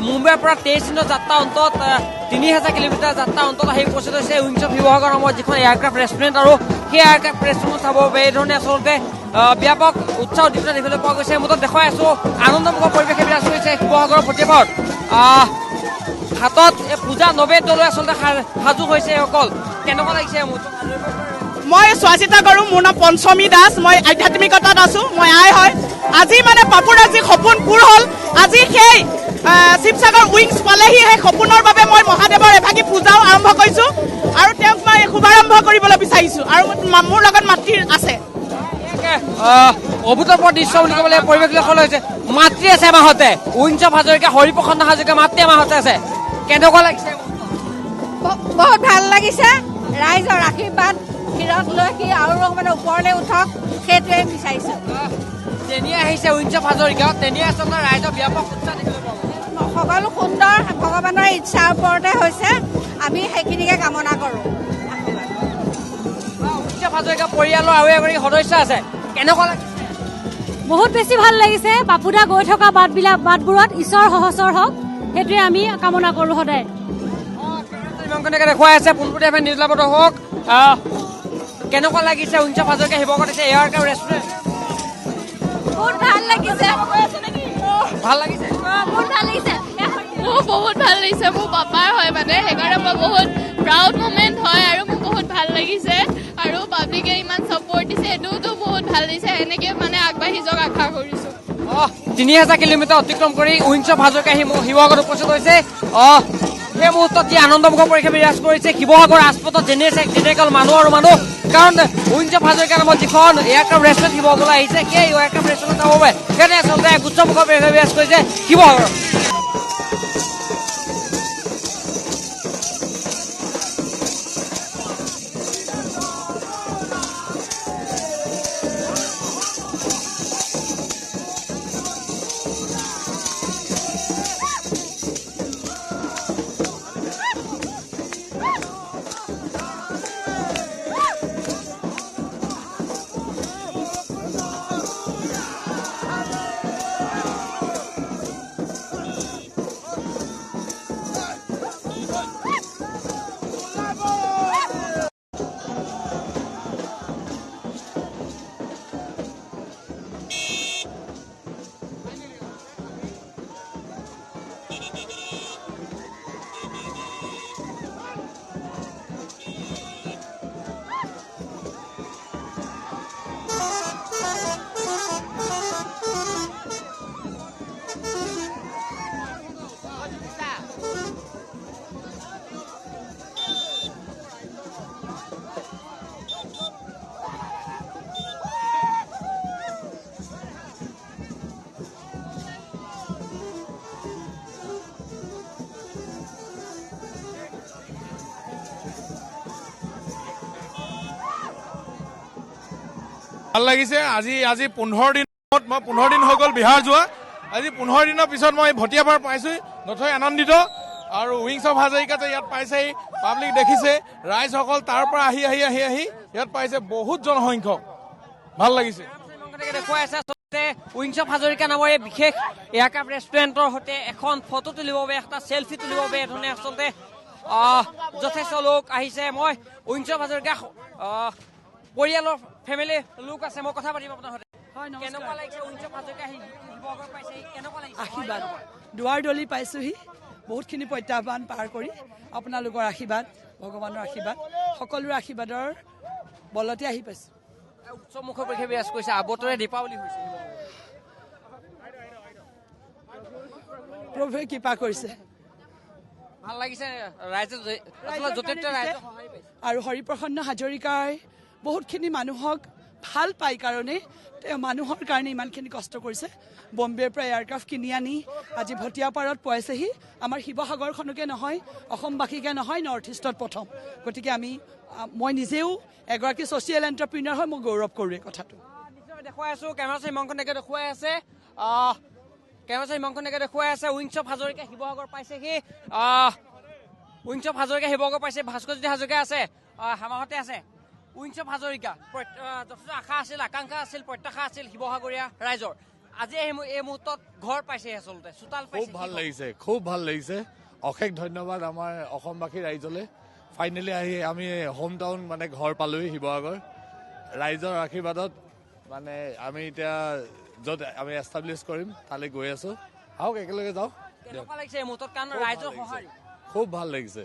মুম্বাইৰ পৰা 23 দিনৰ যাত্ৰা অন্তত 3000 কিলোমিটাৰ যাত্ৰা অন্তত আহি উপস্থিত হৈছে উইংছ অফ শিৱসাগৰ নামৰ যিখন এয়াৰক্ৰাফ্ট ৰেষ্টুৰেণ্ট আৰু সেই এয়াৰক্ৰাফ্ট ৰেষ্টুৰেণ্ট চাব বাবে এই ধৰণে আচলতে ব্যাপক উৎসাহ উদ্দীপনা দেখিবলৈ পোৱা গৈছে। মুঠত দেখুৱাই আছো আনন্দমুখৰ পৰিৱেশে বিৰাজ কৰিছে শিৱসাগৰৰ প্ৰতিভাত। হাতত পূজা নৈবেদ্যলৈ আচলতে সাজু হৈছে অকল। কেনেকুৱা লাগিছে? মই চোৱাচিতা কৰোঁ। মোৰ নাম পঞ্চমী দাস। মই আধ্যাত্মিকতাত আছো। মই আই হয়। আজি মানে পাপুৰাজী সপোন পূৰ হ'ল। আজি সেই শিৱসাগৰ উইংছ পালেহি। সেই সপোনৰ বাবে মই মহাদেৱৰ এভাগী পূজাও আৰম্ভ কৰিছোঁ আৰু তেওঁক মই শুভাৰম্ভ কৰিবলৈ বিচাৰিছোঁ আৰু মোৰ লগত মাতৃ আছে। অভূতপূৰ্ব দৃশ্য বুলি ক'বলৈ পৰিৱেশ দৰ্শন হৈছে। মাতৃ আছে মাহতে উইংছ অফ হাজৰিকা হৰিপ্ৰসন্ন হাজৰিকা মাতৃ মাহতে আছে। কেনেকুৱা লাগিছে? বহুত ভাল লাগিছে। ৰাইজৰ আশীৰ্বাদ শিৰত লৈ সি আৰু মানে ওপৰলৈ উঠক সেইটোৱে বিচাৰিছোঁ। তেনিয়ে আহিছে উইংছ অফ হাজৰিকা, তেনিয়ে আচলতে ৰাইজৰ ব্যাপক উৎসাহ দেখিবলৈ পাব। সকলো সুন্দৰ ভগৱানৰ ইচ্ছাৰ ওপৰতে হৈছে। আমি সেইখিনিকে কামনা কৰোঁ। উইংছ অফ হাজৰিকা পৰিয়ালৰ আৰু এগৰাকী সদস্য আছে। কেনেকুৱা লাগিছে? বহুত বেছি ভাল লাগিছে। বাপুদা গৈ থকা বাটবোৰত ঈশ্বৰ সহচৰ হওক সেইটোৱে আমি কামনা কৰোঁ সদায়। ইমানখনকে দেখুৱাই আছে পোনপটীয়াভাৱে নিউজ লাভৰ দৰ্শক। কেনেকুৱা লাগিছে উইংছ অফ হাজৰিকা শিৱসাগৰত আছে এয়াৰক্ৰাফ্ট ৰেষ্টুৰেণ্ট? বহুত ভাল লাগিছে। ভাল লাগিছে? বহুত ভাল লাগিছে। মোৰ বহুত ভাল লাগিছে। মোৰ পাপাৰ হয় মানে সেইকাৰণে মই বহুত প্ৰাউড মমেণ্ট হয় আৰু মোৰ বহুত ভাল লাগিছে আৰু পাব্লিকে ইমান ছাপোৰ্ট দিছে সেইটোতো বহুত ভাল লাগিছে। এনেকৈ মানে আগবাঢ়ি যাওক আশা কৰিছোঁ। 3000 কিলোমিটাৰ অতিক্ৰম কৰি উইংছ অফ হাজৰিকা শিৱসাগৰত উপস্থিত হৈছে। সেই মুহূৰ্তত যি আনন্দমুখৰ পৰিৱেশ বিৰাজ কৰিছে শিৱসাগৰ ৰাজপথত যেনেকৈ মানুহ আৰু মানুহ। কাৰণ উইংছ অফ হাজৰিকা নামত যিখন এয়াৰক্ৰাফ্ট ৰেষ্টুৰেণ্ট শিৱসাগৰলৈ আহিছে সেই এয়াৰক্ৰাফ্ট ৰেষ্টুৰেণ্ট চাব বাবে সেইকাৰণে আচলতে উচ্চমুখৰ পৰিৱেশ বিৰাজ কৰিছে শিৱসাগৰ। ভাল লাগিছে। আজি 15 দিনত মই 15 দিন হৈ গ'ল বিহাৰ যোৱা। আজি 15 দিনৰ পিছত মই ভটিয়াপাৰ পাইছোঁ। নথৈ আনন্দিত আৰু উইংছ অফ হাজৰিকা যে ইয়াত পাইছেহি পাব্লিক দেখিছে ৰাইজসকল তাৰ পৰা আহি ইয়াত পাইছে বহুত জনসংখ্যক। ভাল লাগিছে। দেখুৱাই আছে উইংছ অফ হাজৰিকা নামৰ এই বিশেষ এয়াৰক্ৰাফ্ট ৰেষ্টুৰেণ্টৰ সৈতে এখন ফটো তুলিব বাবে এটা চেলফি তুলিব বাবে এধৰণে আচলতে যথেষ্ট লোক আহিছে। মই উইংছ অফ হাজৰিকা পৰিয়ালৰ ফেমিলি লোক আছে। মই কথা পাতিম আপোনাৰ সৈতে। কেনেকুৱা লাগিছে উইংছ অফ হাজৰিকা শিৱসাগৰ পাইছে? কেনেকুৱা লাগিছে? আশীৰ্বাদ দুৱাৰ দলি পাইছোহি। বহুতখিনি প্ৰত্যাহ্বান পাৰ কৰি আপোনালোকৰ আশীৰ্বাদ ভগৱানৰ আশীৰ্বাদ সকলোৰে আশীৰ্বাদৰ বলতে আহি পাইছোঁ। উৎসৱমুখৰ পৰিৱেশ বিৰাজ কৰিছে। আবতৰে দীপাৱলী হৈছে। প্ৰভুৱে কৃপা কৰিছে। ভাল লাগিছে ৰাইজে আৰু হৰিপ্ৰসন্ন হাজৰিকাই বহুতখিনি মানুহক ভাল পায় কাৰণে তেওঁ মানুহৰ কাৰণে ইমানখিনি কষ্ট কৰিছে। বম্বেৰ পৰা এয়াৰক্ৰাফ্ট কিনি আনি আজি ভটিয়াপাৰত পোৱাইছেহি আমাৰ শিৱসাগৰখনকে নহয় অসমবাসীকে নহয় নৰ্থ ইষ্টত প্ৰথম গতিকে মই নিজেও এগৰাকী ছ'চিয়েল এণ্টাৰপ্ৰিনাৰ হৈ মই গৌৰৱ কৰোঁ এই কথাটো দেখুৱাই আছো কেমেৰা ইমানখনকে দেখুৱাই আছে কেমেৰা ইমানখনকে দেখুৱাই আছে উইংছ অফ হাজৰিকা শিৱসাগৰ পাইছেহি উইংছ অফ হাজৰিকা শিৱসাগৰ পাইছে ভাস্কৰজ্যোতি হাজৰিকা আছে হামাহতে আছে উইংছ অফ হাজৰিকা যথেষ্ট আশা আছিল আকাংক্ষা আছিল প্ৰত্যাশা আছিল শিৱসাগৰীয়া ৰাইজৰ আজি এই মুহূৰ্তত ঘৰ পাইছে আচলতে চোতাল খুব ভাল লাগিছে অশেষ ধন্যবাদ আমাৰ অসমবাসী ৰাইজলৈ ফাইনেলি আহি আমি হোম টাউন মানে ঘৰ পালোহি শিৱসাগৰ ৰাইজৰ আশীৰ্বাদত মানে আমি এতিয়া য'ত আমি এষ্টাব্লিছ কৰিম তালৈ গৈ আছোঁ আহক একেলগে যাওঁ কেনেকুৱা লাগিছে এই মুহূৰ্তত কাৰণ ৰাইজৰ সঁহাৰি খুব ভাল লাগিছে